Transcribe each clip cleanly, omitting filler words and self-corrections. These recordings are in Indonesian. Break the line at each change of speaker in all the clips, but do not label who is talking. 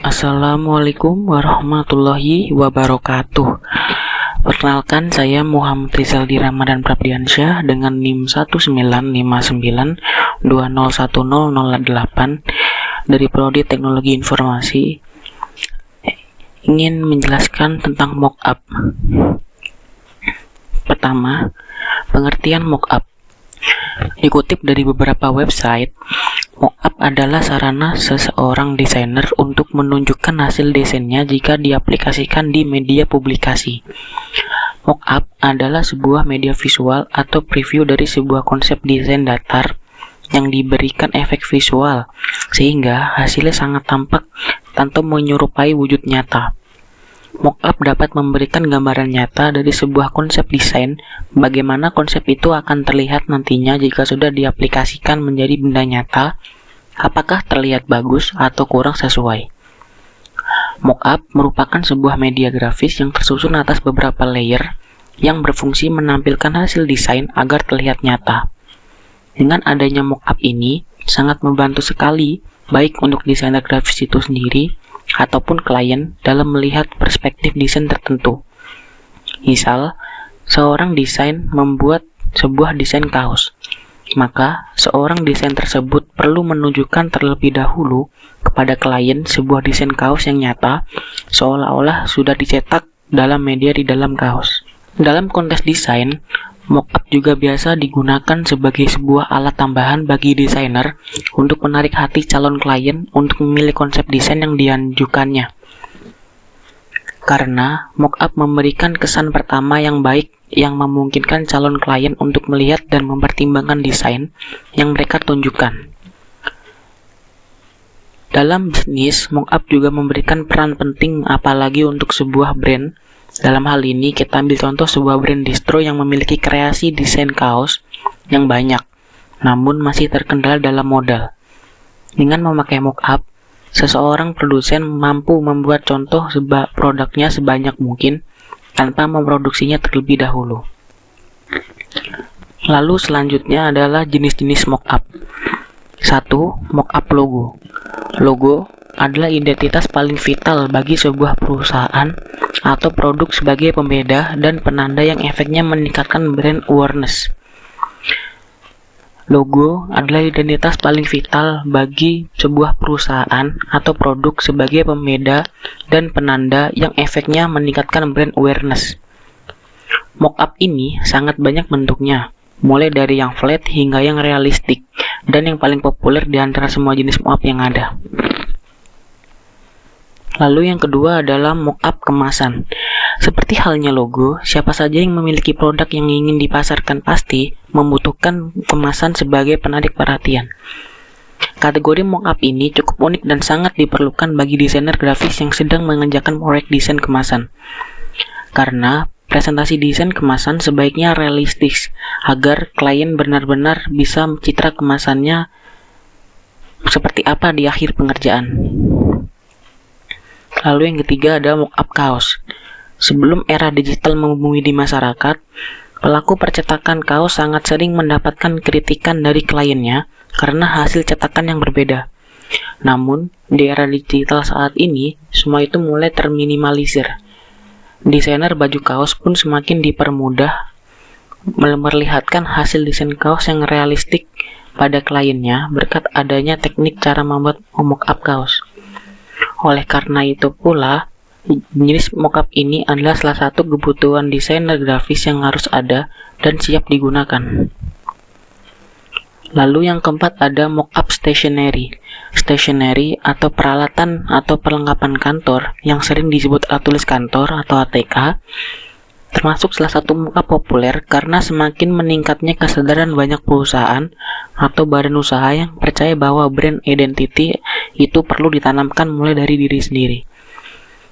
Assalamualaikum warahmatullahi wabarakatuh. Perkenalkan, saya Muhammad Rizaldi Ramadan Prabdiansyah dengan NIM 19592010008 dari Prodi Teknologi Informasi, ingin menjelaskan tentang mockup. Pertama, pengertian mockup. Dikutip dari beberapa website, mockup adalah sarana seseorang desainer untuk menunjukkan hasil desainnya jika diaplikasikan di media publikasi. Mockup adalah sebuah media visual atau preview dari sebuah konsep desain datar yang diberikan efek visual, sehingga hasilnya sangat tampak tanpa menyerupai wujud nyata. Mockup dapat memberikan gambaran nyata dari sebuah konsep desain, bagaimana konsep itu akan terlihat nantinya jika sudah diaplikasikan menjadi benda nyata, apakah terlihat bagus atau kurang sesuai. Mockup merupakan sebuah media grafis yang tersusun atas beberapa layer yang berfungsi menampilkan hasil desain agar terlihat nyata. Dengan adanya mockup ini, sangat membantu sekali baik untuk desainer grafis itu sendiri ataupun klien dalam melihat perspektif desain tertentu. Misal, seorang desain membuat sebuah desain kaos, maka seorang desain tersebut perlu menunjukkan terlebih dahulu kepada klien sebuah desain kaos yang nyata, seolah-olah sudah dicetak dalam media di dalam kaos. Dalam konteks desain, mockup juga biasa digunakan sebagai sebuah alat tambahan bagi desainer untuk menarik hati calon klien untuk memilih konsep desain yang diajukannya. Karena mockup memberikan kesan pertama yang baik yang memungkinkan calon klien untuk melihat dan mempertimbangkan desain yang mereka tunjukkan. Dalam bisnis, mockup juga memberikan peran penting apalagi untuk sebuah brand. Dalam hal ini, kita ambil contoh sebuah brand distro yang memiliki kreasi desain kaos yang banyak, namun masih terkendala dalam modal. Dengan memakai mockup, seseorang produsen mampu membuat contoh produknya sebanyak mungkin tanpa memproduksinya terlebih dahulu. Lalu selanjutnya adalah jenis-jenis mockup. 1. Mockup logo. Logo adalah identitas paling vital bagi sebuah perusahaan atau produk sebagai pembeda dan penanda yang efeknya meningkatkan brand awareness. Logo adalah identitas paling vital bagi sebuah perusahaan atau produk sebagai pembeda dan penanda yang efeknya meningkatkan brand awareness. Mockup ini sangat banyak bentuknya, mulai dari yang flat hingga yang realistik, dan yang paling populer di antara semua jenis mockup yang ada. Lalu yang kedua adalah mockup kemasan. Seperti halnya logo, siapa saja yang memiliki produk yang ingin dipasarkan pasti membutuhkan kemasan sebagai penarik perhatian. Kategori mockup ini cukup unik dan sangat diperlukan bagi desainer grafis yang sedang mengerjakan proyek desain kemasan. Karena presentasi desain kemasan sebaiknya realistis agar klien benar-benar bisa mencitra kemasannya seperti apa di akhir pengerjaan. Lalu yang ketiga ada mockup kaos. Sebelum era digital membumi di masyarakat, pelaku percetakan kaos sangat sering mendapatkan kritikan dari kliennya karena hasil cetakan yang berbeda. Namun, di era digital saat ini, semua itu mulai terminimalisir. Desainer baju kaos pun semakin dipermudah memperlihatkan hasil desain kaos yang realistik pada kliennya berkat adanya teknik cara membuat mockup kaos. Oleh karena itu pula, jenis mockup ini adalah salah satu kebutuhan desainer grafis yang harus ada dan siap digunakan. Lalu yang keempat ada mockup stationery. Stationery atau peralatan atau perlengkapan kantor yang sering disebut alat tulis kantor atau ATK, termasuk salah satu mockup populer karena semakin meningkatnya kesadaran banyak perusahaan atau badan usaha yang percaya bahwa brand identity itu perlu ditanamkan mulai dari diri sendiri.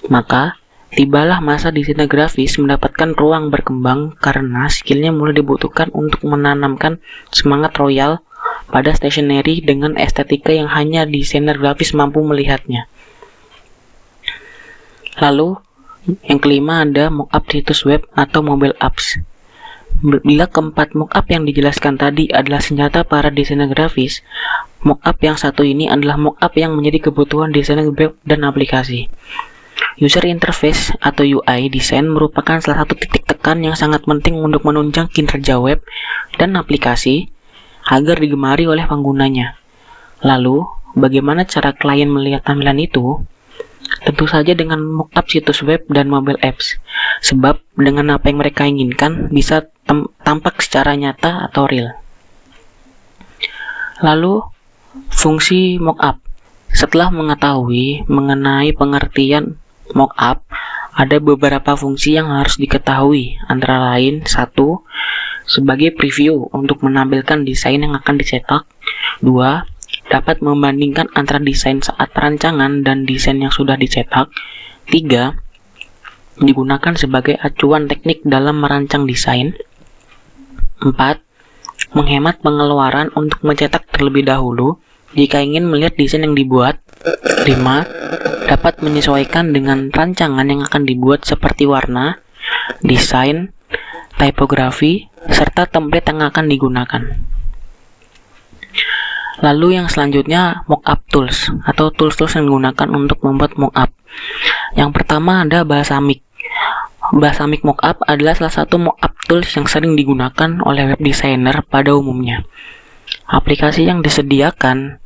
Maka, tibalah masa desainer grafis mendapatkan ruang berkembang karena skillnya mulai dibutuhkan untuk menanamkan semangat royal pada stationery dengan estetika yang hanya desainer grafis mampu melihatnya. Lalu, yang kelima ada mockup situs web atau mobile apps. Bila keempat mockup yang dijelaskan tadi adalah senjata para desainer grafis, mockup yang satu ini adalah mockup yang menjadi kebutuhan desainer web dan aplikasi. User interface atau UI design merupakan salah satu titik tekan yang sangat penting untuk menunjang kinerja web dan aplikasi agar digemari oleh penggunanya. Lalu, bagaimana cara klien melihat tampilan itu? Tentu saja dengan mockup situs web dan mobile apps, sebab dengan apa yang mereka inginkan bisa tampak secara nyata atau real. Lalu, fungsi mockup. Setelah mengetahui mengenai pengertian mockup, ada beberapa fungsi yang harus diketahui, antara lain 1. Sebagai preview untuk menampilkan desain yang akan dicetak. 2. Dapat membandingkan antara desain saat perancangan dan desain yang sudah dicetak. 3. Digunakan sebagai acuan teknik dalam merancang desain. 4. Menghemat pengeluaran untuk mencetak terlebih dahulu jika ingin melihat desain yang dibuat. 5. Dapat menyesuaikan dengan rancangan yang akan dibuat seperti warna, desain, tipografi, serta template yang akan digunakan. Lalu yang selanjutnya mockup tools atau tools-tools yang digunakan untuk membuat mockup. Yang pertama ada Balsamiq. Balsamiq Mockup adalah salah satu mockup tools yang sering digunakan oleh web designer pada umumnya. Aplikasi yang disediakan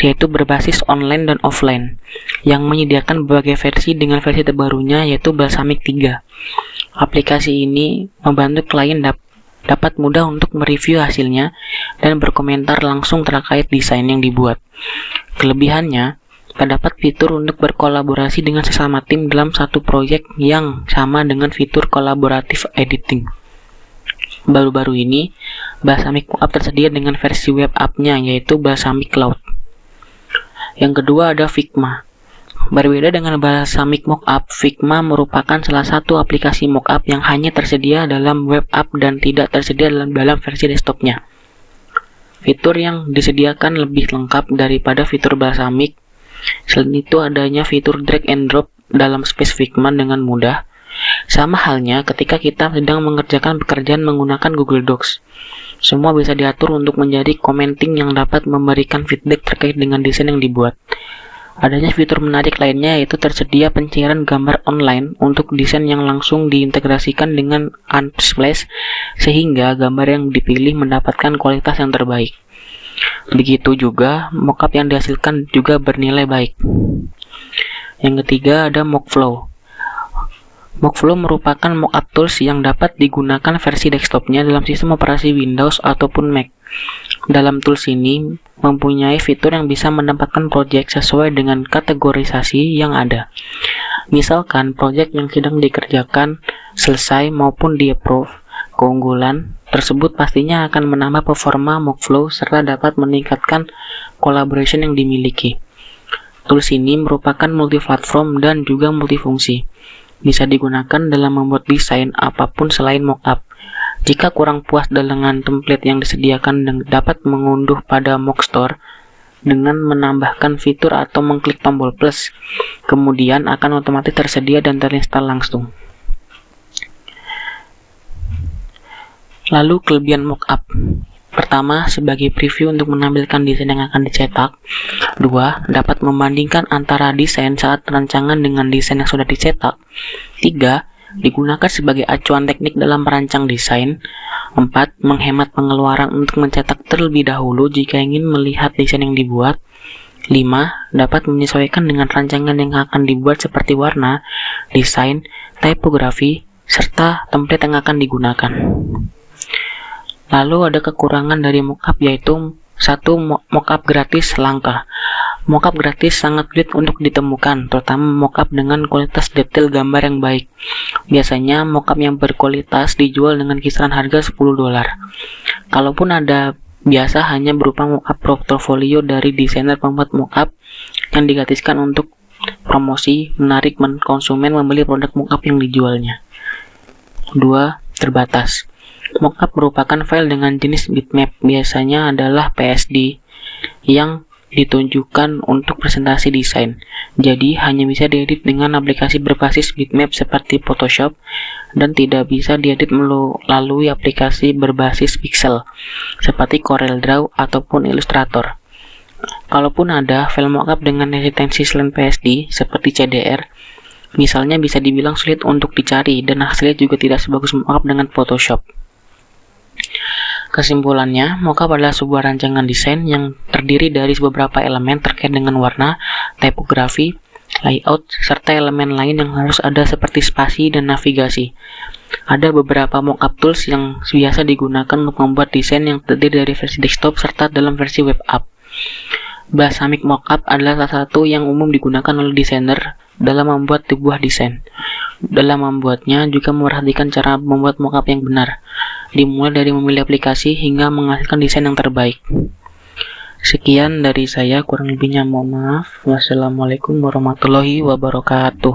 yaitu berbasis online dan offline, yang menyediakan berbagai versi dengan versi terbarunya yaitu Balsamiq 3. Aplikasi ini membantu klien dapat mudah untuk mereview hasilnya dan berkomentar langsung terkait desain yang dibuat. Kelebihannya, terdapat fitur untuk berkolaborasi dengan sesama tim dalam satu proyek yang sama dengan fitur kolaboratif editing. Baru-baru ini, Balsamiq Mockup tersedia dengan versi web app-nya yaitu Balsamiq Cloud. Yang kedua ada Figma. Berbeda dengan Balsamiq Mockup, Figma merupakan salah satu aplikasi mockup yang hanya tersedia dalam web app dan tidak tersedia dalam versi desktopnya. Fitur yang disediakan lebih lengkap daripada fitur Balsamiq. Selain itu adanya fitur drag and drop dalam space Figma dengan mudah. Sama halnya ketika kita sedang mengerjakan pekerjaan menggunakan Google Docs. Semua bisa diatur untuk menjadi commenting yang dapat memberikan feedback terkait dengan desain yang dibuat. Adanya fitur menarik lainnya yaitu tersedia pencairan gambar online untuk desain yang langsung diintegrasikan dengan Unsplash sehingga gambar yang dipilih mendapatkan kualitas yang terbaik. Begitu juga mockup yang dihasilkan juga bernilai baik. Yang ketiga ada Mockflow. Mockflow merupakan mockup tools yang dapat digunakan versi desktopnya dalam sistem operasi Windows ataupun Mac. Dalam tools ini mempunyai fitur yang bisa menempatkan project sesuai dengan kategorisasi yang ada. Misalkan project yang sedang dikerjakan selesai maupun di-approve, keunggulan tersebut pastinya akan menambah performa Mockflow serta dapat meningkatkan collaboration yang dimiliki. Tools ini merupakan multi-platform dan juga multifungsi. Bisa digunakan dalam membuat desain apapun selain mockup. Jika kurang puas dengan template yang disediakan dan dapat mengunduh pada Mockstore dengan menambahkan fitur atau mengklik tombol plus, kemudian akan otomatis tersedia dan terinstall langsung. Lalu kelebihan mockup. Pertama, sebagai preview untuk menampilkan desain yang akan dicetak. 2. Dapat membandingkan antara desain saat perancangan dengan desain yang sudah dicetak. 3. Digunakan sebagai acuan teknik dalam merancang desain. 4. Menghemat pengeluaran untuk mencetak terlebih dahulu jika ingin melihat desain yang dibuat. 5. Dapat menyesuaikan dengan rancangan yang akan dibuat seperti warna, desain, tipografi, serta template yang akan digunakan. Lalu ada kekurangan dari mockup yaitu 1. Mockup gratis langka. Mockup gratis sangat sulit untuk ditemukan, terutama mockup dengan kualitas detail gambar yang baik. Biasanya mockup yang berkualitas dijual dengan kisaran harga $10. Kalaupun ada, biasa hanya berupa mockup portofolio dari desainer pembuat mockup yang digratiskan untuk promosi, menarik konsumen membeli produk mockup yang dijualnya. 2. Terbatas. Mockup merupakan file dengan jenis bitmap, biasanya adalah PSD, yang ditunjukkan untuk presentasi desain. Jadi hanya bisa diedit dengan aplikasi berbasis bitmap seperti Photoshop dan tidak bisa diedit melalui aplikasi berbasis pixel seperti CorelDRAW ataupun Illustrator. Kalaupun ada file mockup dengan eksistensi selain PSD seperti CDR, misalnya bisa dibilang sulit untuk dicari dan hasilnya juga tidak sebagus mockup dengan Photoshop. Kesimpulannya, mockup adalah sebuah rancangan desain yang terdiri dari beberapa elemen terkait dengan warna, tipografi, layout, serta elemen lain yang harus ada seperti spasi dan navigasi. Ada beberapa mockup tools yang biasa digunakan untuk membuat desain yang terdiri dari versi desktop serta dalam versi web app. Balsamiq Mockup adalah salah satu yang umum digunakan oleh desainer dalam membuat sebuah desain. Dalam membuatnya juga memperhatikan cara membuat mockup yang benar, dimulai dari memilih aplikasi hingga menghasilkan desain yang terbaik. Sekian dari saya, kurang lebihnya mohon maaf. Wassalamualaikum warahmatullahi wabarakatuh.